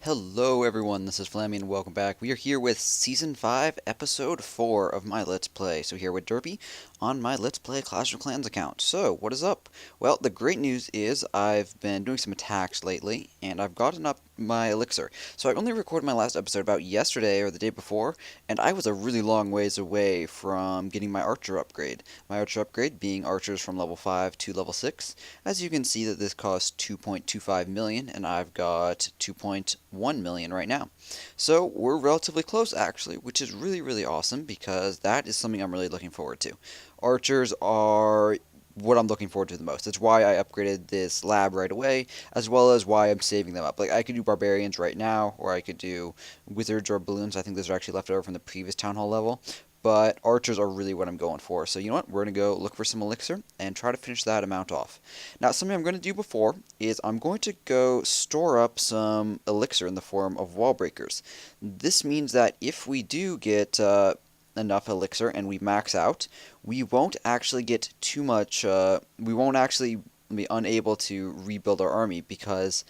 Hello everyone, this is Flammy and welcome back. We are here with Season 5, Episode 4 of my Let's Play. So here with Derpy on my Let's Play Clash of Clans account. So, what is up? Well, the great news is I've been doing some attacks lately, and I've gotten up my elixir. So I only recorded my last episode about yesterday or the day before, and I was a really long ways away from getting my archer upgrade. My archer upgrade being archers from level 5 to level 6. As you can see that this costs 2.25 million, and I've got 2.1 million right now. So we're relatively close actually, which is really awesome because that is something I'm really looking forward to. Archers are what I'm looking forward to the most. It's why I upgraded this lab right away, as well as why I'm saving them up. Like, I could do barbarians right now, or I could do wizards or balloons. I think those are actually left over from the previous town hall level. But archers are really what I'm going for. So you know what? We're going to go look for some elixir and try to finish that amount off. Now, something I'm going to do before is I'm going to go store up some elixir in the form of wall breakers. This means that if we do get enough elixir and we max out, we won't actually get too much, we won't actually be unable to rebuild our army because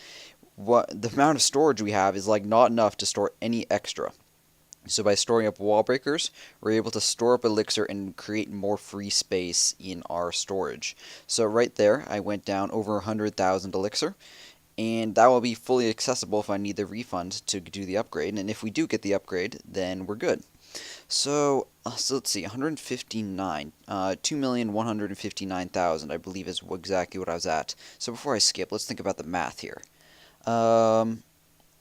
the amount of storage we have is like not enough to store any extra. So by storing up wall breakers, we're able to store up elixir and create more free space in our storage. So right there, I went down over 100,000 elixir, and that will be fully accessible if I need the refund to do the upgrade. And if we do get the upgrade, then we're good. So let's see, 159, 2,159,000, I believe is exactly what I was at. So before I skip, let's think about the math here.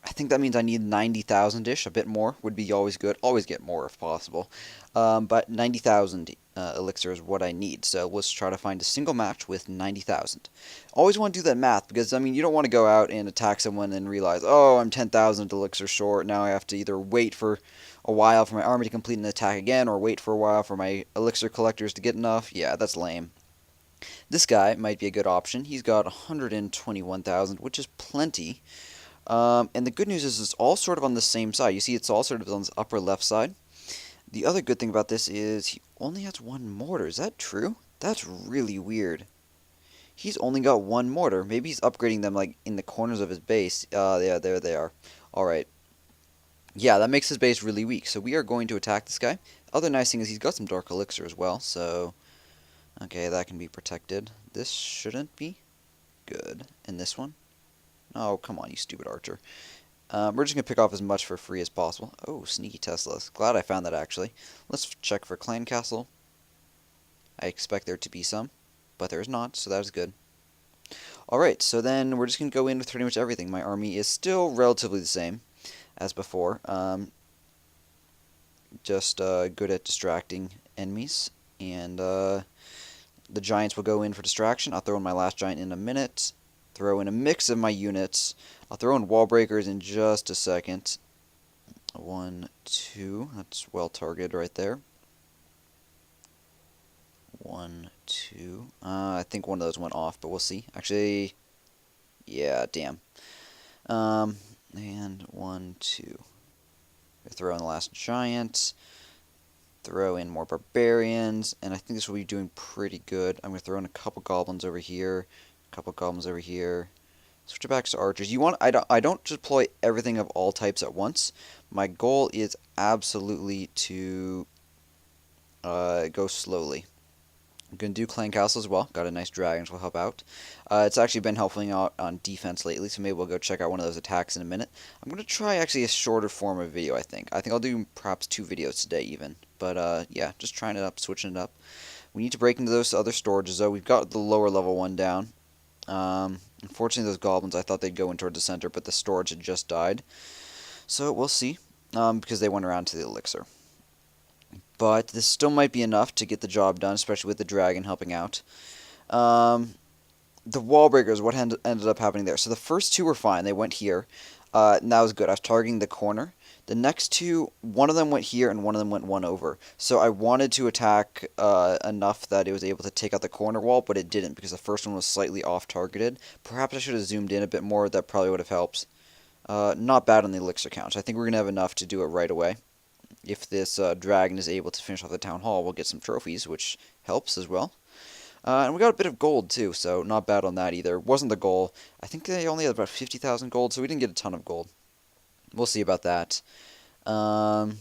I think that means I need 90,000-ish. A bit more would be always good. Always get more if possible. But 90,000 elixir is what I need. So let's try to find a single match with 90,000. Always want to do that math because, I mean, you don't want to go out and attack someone and realize, oh, I'm 10,000 elixir short. Now I have to either wait for a while for my army to complete an attack again or wait for a while for my elixir collectors to get enough. Yeah, that's lame. This guy might be a good option. He's got 121,000, which is plenty. And the good news is it's all sort of on the same side. You see it's all sort of on the upper left side. The other good thing about this is he only has one mortar. Is that true? That's really weird. He's only got one mortar. Maybe he's upgrading them like in the corners of his base. Yeah, there they are. Alright. Yeah, that makes his base really weak. So we are going to attack this guy. Other nice thing is he's got some dark elixir as well. So, okay, that can be protected. This shouldn't be good. And this one? Oh, come on, you stupid archer. We're just going to pick off as much for free as possible. Oh, sneaky Teslas. Glad I found that, actually. Let's check for clan castle. I expect there to be some, but there's not, so that is good. Alright, so then we're just going to go in with pretty much everything. My army is still relatively the same as before. Just good at distracting enemies. And the giants will go in for distraction. I'll throw in my last giant in a minute. Throw in a mix of my units. I'll throw in wall breakers in just a second. 1, 2. That's well targeted right there. 1, 2. I think one of those went off, but we'll see. Actually, yeah, damn. And 1, 2. Throw in the last giant. Throw in more barbarians, and I think this will be doing pretty good. I'm going to throw in a couple goblins over here. Couple goblins over here. Switch it back to archers. I don't deploy everything of all types at once. My goal is absolutely to go slowly. I'm going to do clan castle as well. Got a nice dragon, which will help out. It's actually been helping out on defense lately, so maybe we'll go check out one of those attacks in a minute. I'm going to try actually a shorter form of video, I think. I think I'll do perhaps 2 videos today even. But yeah, just trying it up, switching it up. We need to break into those other storages, though. We've got the lower level one down. Unfortunately, those goblins, I thought they'd go in towards the center, but the storage had just died. So we'll see, because they went around to the elixir. But this still might be enough to get the job done, especially with the dragon helping out. The wall breaker is what ended up happening there. So the first 2 were fine. They went here, and that was good. I was targeting the corner. The next 2, one of them went here and one of them went one over. So I wanted to attack enough that it was able to take out the corner wall, but it didn't because the first one was slightly off-targeted. Perhaps I should have zoomed in a bit more. That probably would have helped. Not bad on the elixir count. I think we're going to have enough to do it right away. If this dragon is able to finish off the town hall, we'll get some trophies, which helps as well. And we got a bit of gold, too, so not bad on that either. Wasn't the goal. I think they only had about 50,000 gold, so we didn't get a ton of gold. We'll see about that. Um,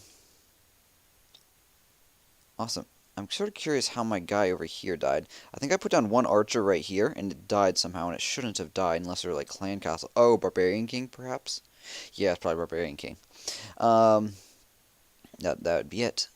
awesome. I'm sort of curious how my guy over here died. I think I put down one archer right here, and it died somehow, and it shouldn't have died unless they're like clan castle. Oh, Barbarian King, perhaps? Yeah, it's probably Barbarian King. Um, that would be it.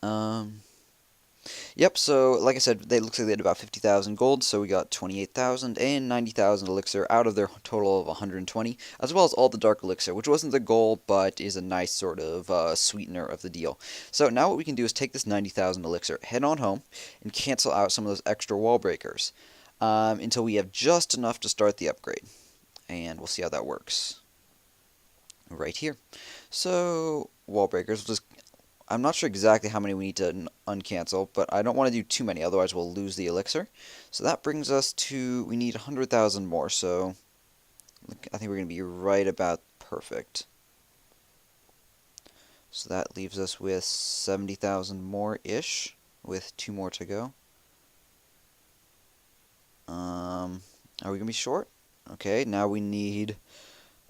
Yep, so like I said, they looks like they had about 50,000 gold, so we got 28,000 and 90,000 elixir out of their total of 120, as well as all the dark elixir, which wasn't the goal, but is a nice sort of sweetener of the deal. So now what we can do is take this 90,000 elixir, head on home, and cancel out some of those extra wall breakers until we have just enough to start the upgrade. And we'll see how that works right here. So, wall breakers, we'll just I'm not sure exactly how many we need to uncancel, but I don't want to do too many, otherwise we'll lose the elixir. So that brings us to, we need 100,000 more, so I think we're going to be right about perfect. So that leaves us with 70,000 more-ish, with 2 more to go. Are we going to be short? Okay, now we need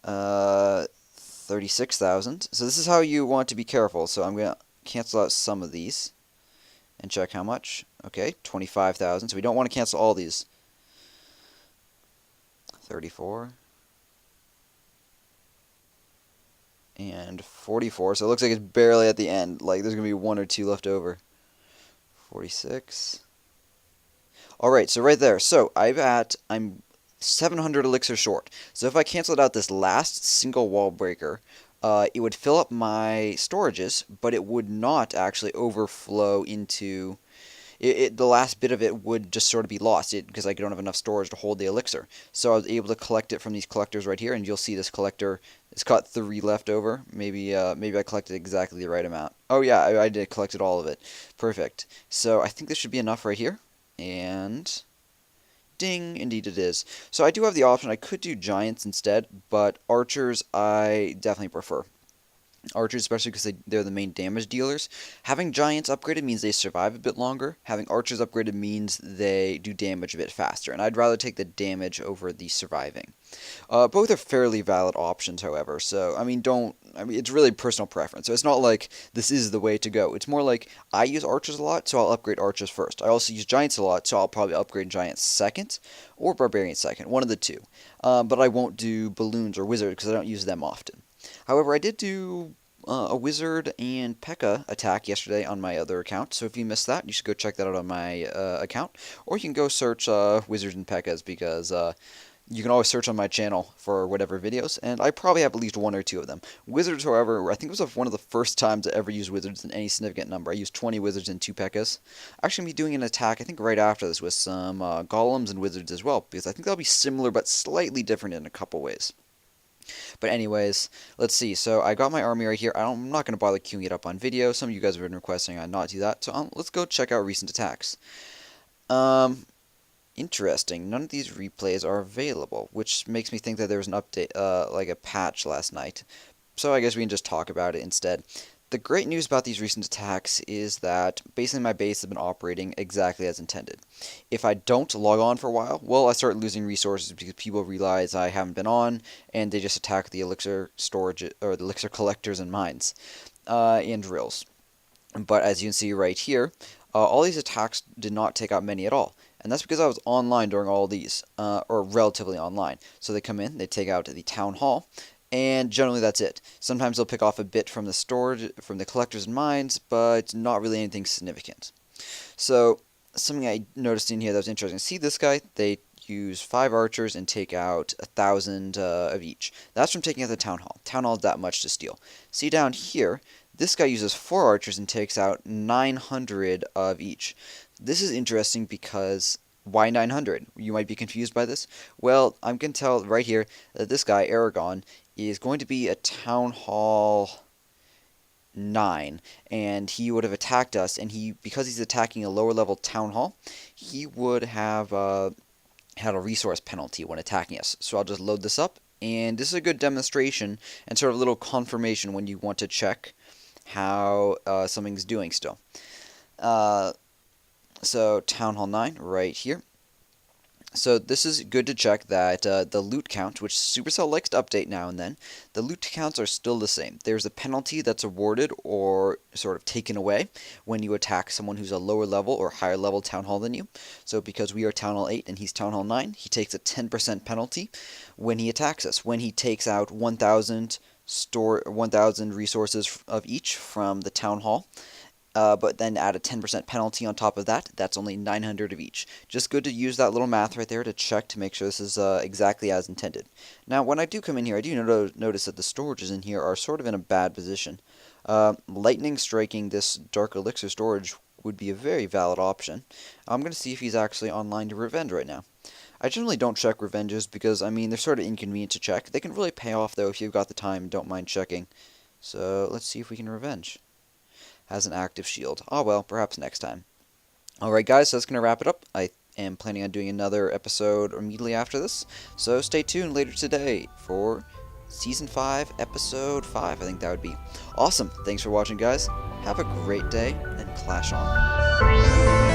36,000. So this is how you want to be careful. So I'm going to cancel out some of these and check how much. Okay, 25,000. So we don't want to cancel all these. 34. And 44. So it looks like it's barely at the end. Like there's going to be 1 or 2 left over. 46. Alright, so right there. So I'm 700 elixir short. So if I canceled out this last single wall breaker, it would fill up my storages, but it would not actually overflow into the last bit of it would just sort of be lost because I don't have enough storage to hold the elixir. So I was able to collect it from these collectors right here, and you'll see this collector, it's got 3 left over. Maybe I collected exactly the right amount. Oh yeah, I did collected all of it. Perfect. So I think this should be enough right here. And ding, indeed it is. So I do have the option, I could do giants instead, but archers I definitely prefer. Archers, especially because they're the main damage dealers. Having giants upgraded means they survive a bit longer. Having archers upgraded means they do damage a bit faster, and I'd rather take the damage over the surviving. Both are fairly valid options, however, so, I mean, it's really personal preference. So it's not like this is the way to go. It's more like I use archers a lot, so I'll upgrade archers first. I also use giants a lot, so I'll probably upgrade giants second, or barbarian second, one of the two. But I won't do balloons or wizard because I don't use them often. However, I did do a wizard and P.E.K.K.A. attack yesterday on my other account, so if you missed that, you should go check that out on my account. Or you can go search wizards and P.E.K.K.A.s because you can always search on my channel for whatever videos, and I probably have at least 1 or 2 of them. Wizards, however, I think it was one of the first times I ever used wizards in any significant number. I used 20 wizards and 2 P.E.K.K.A.s. I'm actually going to be doing an attack, I think right after this, with some golems and wizards as well, because I think they'll be similar but slightly different in a couple ways. But anyways, let's see. So I got my army right here. I'm not going to bother queuing it up on video. Some of you guys have been requesting I not do that. So let's go check out recent attacks. Interesting. None of these replays are available, which makes me think that there was an update, like a patch last night. So I guess we can just talk about it instead. The great news about these recent attacks is that basically my base has been operating exactly as intended. If I don't log on for a while, well, I start losing resources because people realize I haven't been on, and they just attack the elixir storage, or the elixir collectors and mines, and drills. But as you can see right here, all these attacks did not take out many at all. And that's because I was online during all these, or relatively online. So they come in, they take out the town hall, and generally that's it. Sometimes they'll pick off a bit from the storage, from the collectors and mines, but not really anything significant. So something I noticed in here that was interesting. See this guy? They use 5 archers and take out 1,000 of each. That's from taking out the town hall. Town hall is that much to steal. See down here, this guy uses 4 archers and takes out 900 of each. This is interesting because why 900? You might be confused by this. Well, I'm going to tell right here that this guy, Aragon, is going to be a Town Hall 9, and he would have attacked us, and because he's attacking a lower level Town Hall, he would have had a resource penalty when attacking us. So I'll just load this up, and this is a good demonstration and sort of a little confirmation when you want to check how something's doing still. So Town Hall 9 right here. So this is good to check that the loot count, which Supercell likes to update now and then, the loot counts are still the same. There's a penalty that's awarded or sort of taken away when you attack someone who's a lower level or higher level Town Hall than you. So because we are Town Hall 8 and he's Town Hall 9, he takes a 10% penalty when he attacks us. When he takes out 1,000 resources of each from the Town Hall, but then add a 10% penalty on top of that. That's only 900 of each. Just good to use that little math right there to check to make sure this is exactly as intended. Now, when I do come in here, I do notice that the storages in here are sort of in a bad position. Lightning striking this Dark Elixir storage would be a very valid option. I'm going to see if he's actually online to Revenge right now. I generally don't check Revenges because, I mean, they're sort of inconvenient to check. They can really pay off, though, if you've got the time and don't mind checking. So, let's see if we can Revenge. Has an active shield. Oh well, perhaps next time. Alright guys, so that's going to wrap it up. I am planning on doing another episode immediately after this, so stay tuned later today for Season 5, Episode 5, I think that would be. Awesome, thanks for watching guys, have a great day, and clash on.